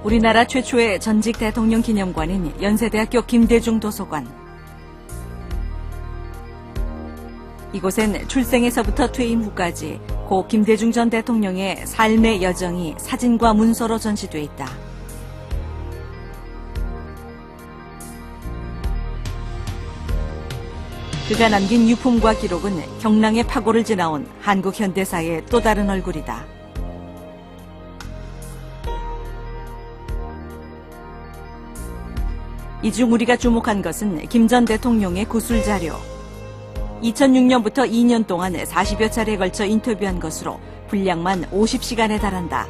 우리나라 최초의 전직 대통령 기념관인 연세대학교 김대중 도서관. 이곳엔 출생에서부터 퇴임 후까지 고 김대중 전 대통령의 삶의 여정이 사진과 문서로 전시돼 있다. 그가 남긴 유품과 기록은 경랑의 파고를 지나온 한국 현대사의 또 다른 얼굴이다. 이 중 우리가 주목한 것은 김 전 대통령의 구술 자료. 2006년부터 2년 동안 40여 차례에 걸쳐 인터뷰한 것으로 분량만 50시간에 달한다.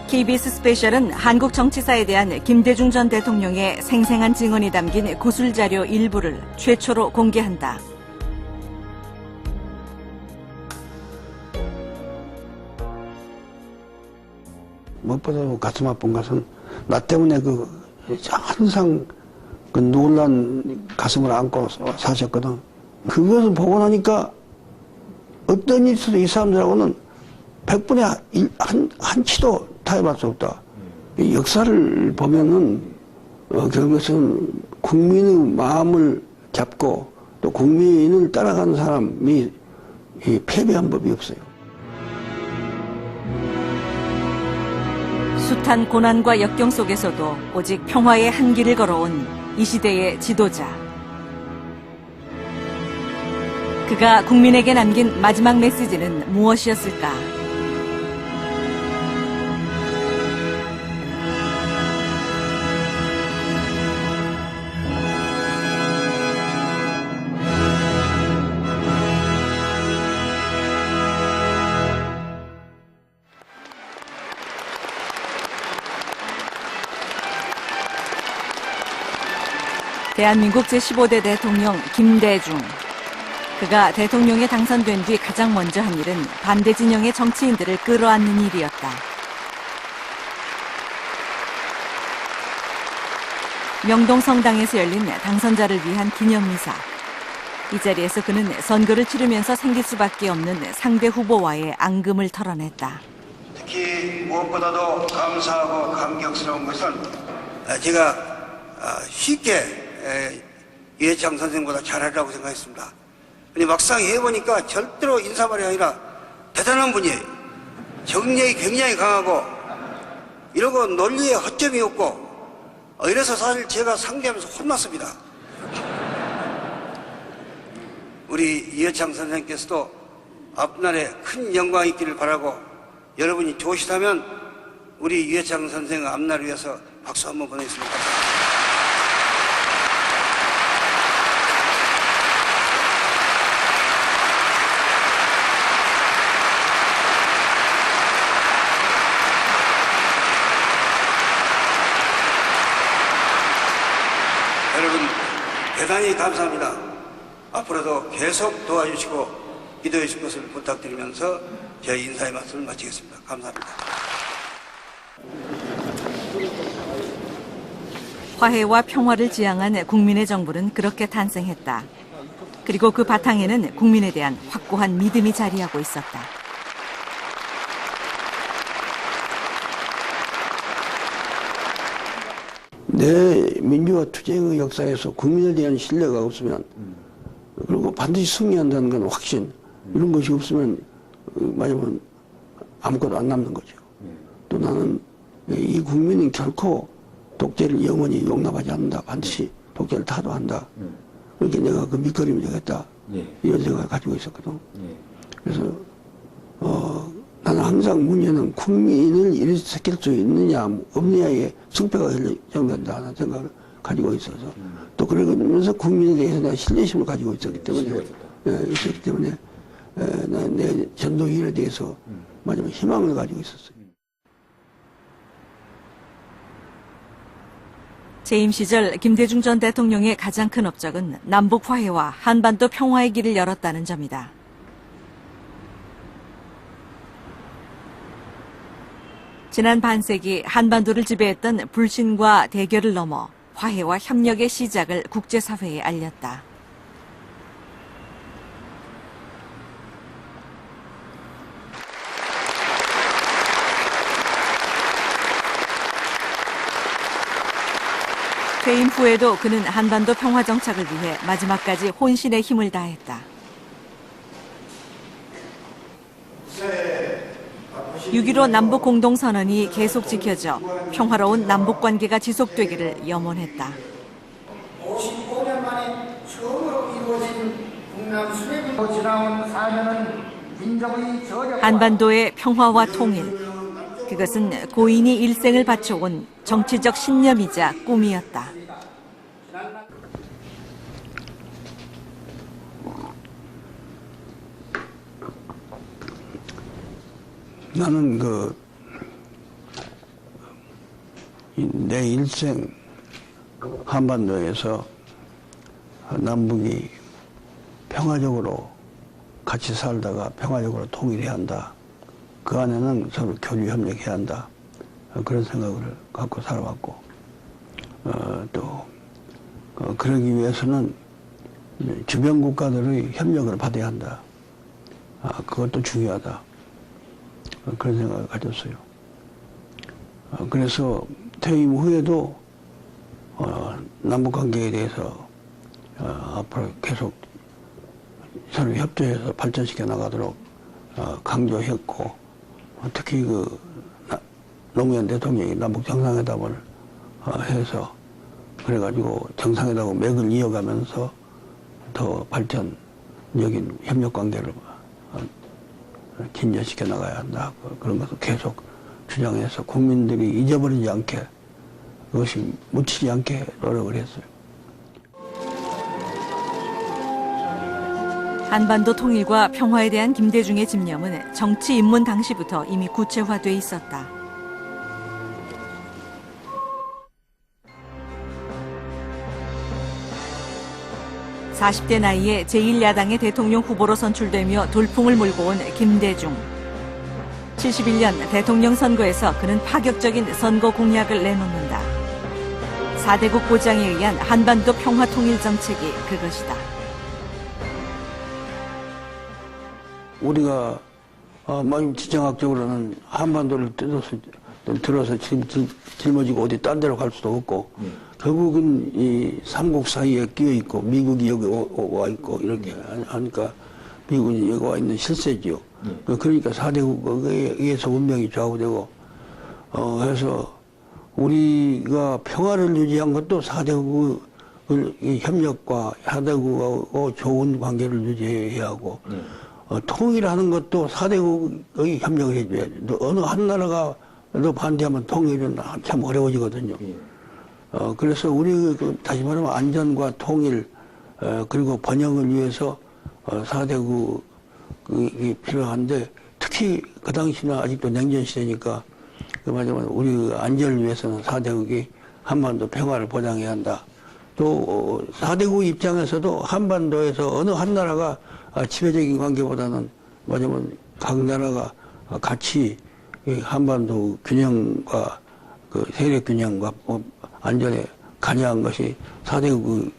KBS 스페셜은 한국 정치사에 대한 김대중 전 대통령의 생생한 증언이 담긴 구술자료 일부를 최초로 공개한다. 무엇보다 가슴 아픈 것은 나 때문에 항상 그 놀란 가슴을 안고 사셨거든. 그것을 보고 나니까 어떤 일이 있어도 이 사람들하고는 100분의 한 치도 타협할 수 없다. 이 역사를 보면은 그것은 국민의 마음을 잡고 또 국민을 따라가는 사람이 패배한 법이 없어요. 숱한 고난과 역경 속에서도 오직 평화의 한 길을 걸어온 이 시대의 지도자. 그가 국민에게 남긴 마지막 메시지는 무엇이었을까? 대한민국 제15대 대통령 김대중. 그가 대통령에 당선된 뒤 가장 먼저 한 일은 반대 진영의 정치인들을 끌어안는 일이었다. 명동 성당에서 열린 당선자를 위한 기념미사. 이 자리에서 그는 선거를 치르면서 생길 수밖에 없는 상대 후보와의 앙금을 털어냈다. 특히 무엇보다도 감사하고 감격스러운 것은 제가 쉽게 이해창 선생보다 잘하리라고 생각했습니다. 근데 막상 해보니까 절대로 인사말이 아니라 대단한 분이에요. 정력이 굉장히 강하고 이러고 논리에 허점이 없고 이래서 사실 제가 상대하면서 혼났습니다. 우리 이해창 선생님께서도 앞날에 큰 영광이 있기를 바라고 여러분이 좋으시다면 우리 이해창 선생 앞날을 위해서 박수 한번 보내겠습니다. 여러분 대단히 감사합니다. 앞으로도 계속 도와주시고 기도해 주실 것을 부탁드리면서 제 인사의 말씀을 마치겠습니다. 감사합니다. 화해와 평화를 지향한 국민의 정부는 그렇게 탄생했다. 그리고 그 바탕에는 국민에 대한 확고한 믿음이 자리하고 있었다. 내 민주화 투쟁의 역사에서 국민에 대한 신뢰가 없으면 그리고 반드시 승리한다는 건 확신 이런 것이 없으면 말하자면 아무것도 안 남는 거죠. 또 나는 이 국민은 결코 독재를 영원히 용납하지 않는다. 반드시 독재를 타도한다. 그렇게 내가 그 밑거름이 되겠다. 이런 생각을 가지고 있었거든. 그래서 나는 항상 문제는 국민을 일으킬 수 있느냐 없느냐에 승패가 결정된다 하는 생각을 가지고 있어서 또 그러면서 국민에 대해서 내가 신뢰심을 가지고 있었기 때문에 내 전도일에 대해서 마지막 희망을 가지고 있었어요. 재임 시절 김대중 전 대통령의 가장 큰 업적은 남북 화해와 한반도 평화의 길을 열었다는 점이다. 지난 반세기 한반도를 지배했던 불신과 대결을 넘어 화해와 협력의 시작을 국제사회에 알렸다. 퇴임 후에도 그는 한반도 평화 정착을 위해 마지막까지 혼신의 힘을 다했다. 6.15 남북 공동선언이 계속 지켜져 평화로운 남북 관계가 지속되기를 염원했다. 55년 만에 처음으로 이루어진 북남 수립으로 지나온 4년은 민족의 저력 한반도의 평화와 통일. 그것은 고인이 일생을 바쳐온 정치적 신념이자 꿈이었다. 나는 내 일생 한반도에서 남북이 평화적으로 같이 살다가 평화적으로 통일해야 한다. 그 안에는 서로 교류 협력해야 한다. 그런 생각을 갖고 살아왔고, 또 그러기 위해서는 주변 국가들의 협력을 받아야 한다. 그것도 중요하다. 그런 생각을 가졌어요. 그래서 퇴임 후에도 남북관계에 대해서 앞으로 계속 서로 협조해서 발전시켜 나가도록 강조했고, 특히 노무현 대통령이 남북 정상회담을 해서 그래가지고 정상회담 맥을 이어가면서 더 발전적인 협력 관계를 진전시켜 나가야 한다. 그런 것을 계속 주장해서 국민들이 잊어버리지 않게, 그것이 묻히지 않게 노력을 했어요. 한반도 통일과 평화에 대한 김대중의 집념은 정치 입문 당시부터 이미 구체화돼 있었다. (40대) 나이에 제1야당의 대통령 후보로 선출되며 돌풍을 몰고 온 김대중. 71년 대통령 선거에서 그는 파격적인 선거 공약을 내놓는다. 4대국 보장에 의한 한반도 평화 통일 정책이 그것이다. 우리가 지정학적으로는 한반도를 들어서 짊어지고 어디 딴 데로 갈 수도 없고, 결국은 이 삼국 사이에 끼어 있고 미국이 여기 와 있고 이렇게 하니까 미국이 여기 와 있는 실세지요. 그러니까 4대국에 의해서 운명이 좌우되고, 해서 우리가 평화를 유지한 것도 4대국의 협력과 4대국하고 좋은 관계를 유지해야 하고, 통일하는 것도 4대국의 협력을 해줘야 돼. 어느 한 나라가 반대하면 통일은 참 어려워지거든요. 그래서 우리 다시 말하면 안전과 통일, 그리고 번영을 위해서 4대국이 필요한데, 특히 그 당시는 아직도 냉전 시대니까 말하자면 우리 안전을 위해서는 4대국이 한반도 평화를 보장해야 한다. 또 4대국 입장에서도 한반도에서 어느 한 나라가 지배적인 관계보다는 뭐냐면 각 나라가 같이 한반도 균형과 그 세력 균형과 안전에 관여한 것이 4대국의